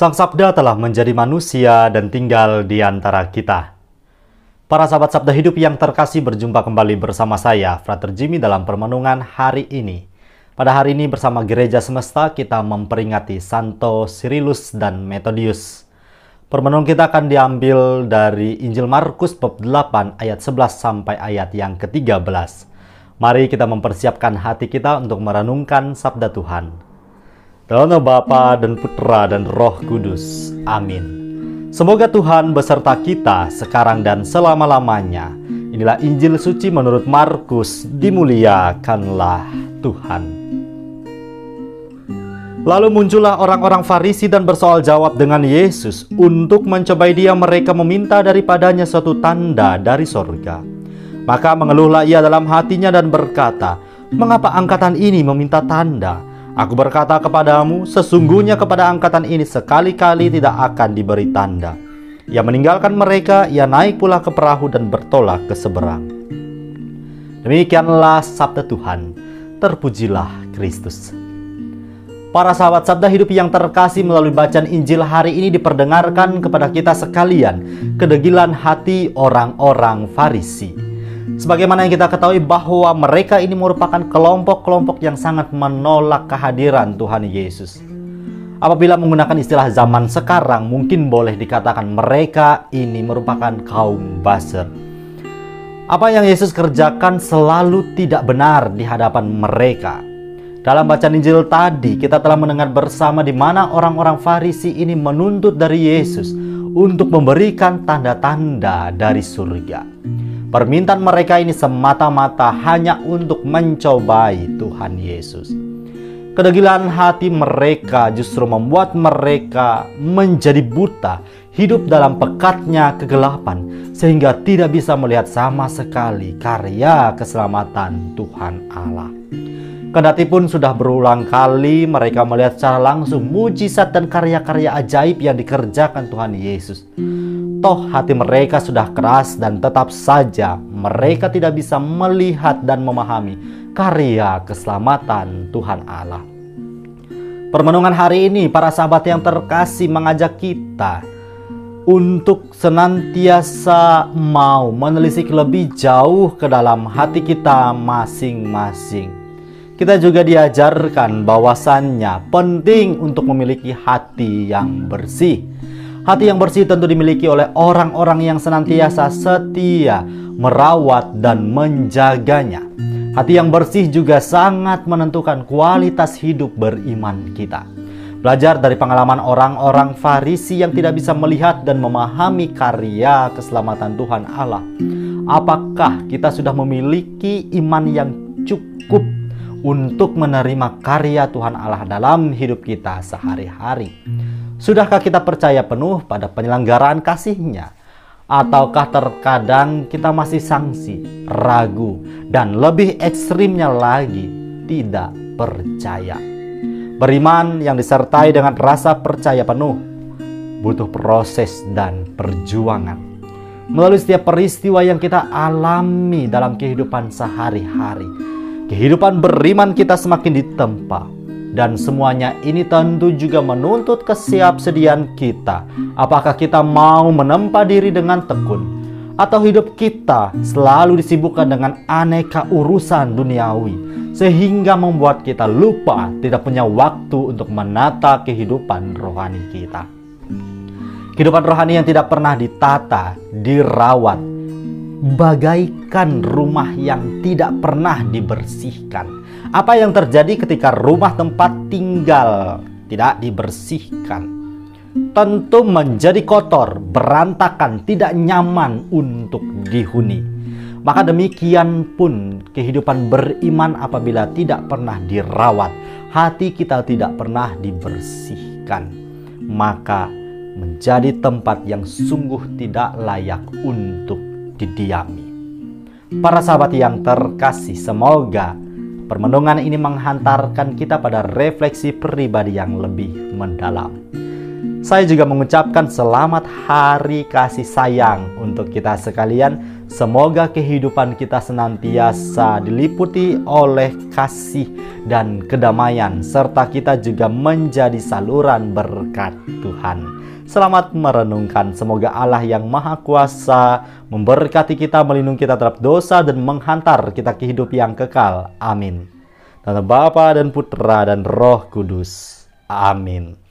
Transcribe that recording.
Sang Sabda telah menjadi manusia dan tinggal di antara kita. Para sahabat Sabda Hidup yang terkasih, berjumpa kembali bersama saya, Frater Jimmy, dalam permenungan hari ini. Pada hari ini bersama Gereja Semesta kita memperingati Santo Cyrillus dan Methodius. Permenungan kita akan diambil dari Injil Markus bab 8 ayat 11 sampai ayat yang ke-13. Mari kita mempersiapkan hati kita untuk merenungkan Sabda Tuhan. Dalam nama Bapa dan Putra dan Roh Kudus. Amin. Semoga Tuhan beserta kita sekarang dan selama-lamanya. Inilah Injil suci menurut Markus. Dimuliakanlah Tuhan. Lalu muncullah orang-orang Farisi dan bersoal jawab dengan Yesus. Untuk mencobai dia, mereka meminta daripadanya suatu tanda dari sorga. Maka mengeluhlah ia dalam hatinya dan berkata, "Mengapa angkatan ini meminta tanda? Aku berkata kepadamu, sesungguhnya kepada angkatan ini sekali-kali tidak akan diberi tanda." Ia meninggalkan mereka, ia naik pula ke perahu dan bertolak ke seberang. Demikianlah sabda Tuhan. Terpujilah Kristus. Para sahabat Sabda Hidup yang terkasih, melalui bacaan Injil hari ini diperdengarkan kepada kita sekalian kedegilan hati orang-orang Farisi. Sebagaimana yang kita ketahui bahwa mereka ini merupakan kelompok-kelompok yang sangat menolak kehadiran Tuhan Yesus. Apabila menggunakan istilah zaman sekarang, mungkin boleh dikatakan mereka ini merupakan kaum baser. Apa yang Yesus kerjakan selalu tidak benar di hadapan mereka. Dalam bacaan Injil tadi, kita telah mendengar bersama di mana orang-orang Farisi ini menuntut dari Yesus untuk memberikan tanda-tanda dari surga. Permintaan mereka ini semata-mata hanya untuk mencobai Tuhan Yesus. Kedegilan hati mereka justru membuat mereka menjadi buta, hidup dalam pekatnya kegelapan, sehingga tidak bisa melihat sama sekali karya keselamatan Tuhan Allah. Kendati pun sudah berulang kali mereka melihat secara langsung mujizat dan karya-karya ajaib yang dikerjakan Tuhan Yesus, toh hati mereka sudah keras dan tetap saja mereka tidak bisa melihat dan memahami karya keselamatan Tuhan Allah. Permenungan hari ini, para sahabat yang terkasih, mengajak kita untuk senantiasa mau menelisik lebih jauh ke dalam hati kita masing-masing. Kita juga diajarkan bahwasannya penting untuk memiliki hati yang bersih. Hati yang bersih tentu dimiliki oleh orang-orang yang senantiasa setia merawat dan menjaganya. Hati yang bersih juga sangat menentukan kualitas hidup beriman kita. Belajar dari pengalaman orang-orang Farisi yang tidak bisa melihat dan memahami karya keselamatan Tuhan Allah. Apakah kita sudah memiliki iman yang cukup untuk menerima karya Tuhan Allah dalam hidup kita sehari-hari? Sudahkah kita percaya penuh pada penyelenggaraan kasih-Nya? Ataukah terkadang kita masih sangsi, ragu, dan lebih ekstrimnya lagi, tidak percaya? Beriman yang disertai dengan rasa percaya penuh butuh proses dan perjuangan. Melalui setiap peristiwa yang kita alami dalam kehidupan sehari-hari, kehidupan beriman kita semakin ditempa. Dan semuanya ini tentu juga menuntut kesiapsediaan kita. Apakah kita mau menempa diri dengan tekun, atau hidup kita selalu disibukkan dengan aneka urusan duniawi, sehingga membuat kita lupa, tidak punya waktu untuk menata kehidupan rohani kita. Kehidupan rohani yang tidak pernah ditata, dirawat, bagaikan rumah yang tidak pernah dibersihkan. Apa yang terjadi ketika rumah tempat tinggal tidak dibersihkan? Tentu menjadi kotor, berantakan, tidak nyaman untuk dihuni. Maka demikian pun kehidupan beriman apabila tidak pernah dirawat, hati kita tidak pernah dibersihkan, maka menjadi tempat yang sungguh tidak layak untuk didiami. Para sahabat yang terkasih, semoga permenungan ini menghantarkan kita pada refleksi pribadi yang lebih mendalam. Saya juga mengucapkan selamat hari kasih sayang untuk kita sekalian. Semoga kehidupan kita senantiasa diliputi oleh kasih dan kedamaian, serta kita juga menjadi saluran berkat Tuhan. Selamat merenungkan. Semoga Allah yang Maha Kuasa memberkati kita, melindungi kita terhadap dosa, dan menghantar kita ke hidup yang kekal. Amin. Dalam Bapa dan Putra dan Roh Kudus. Amin.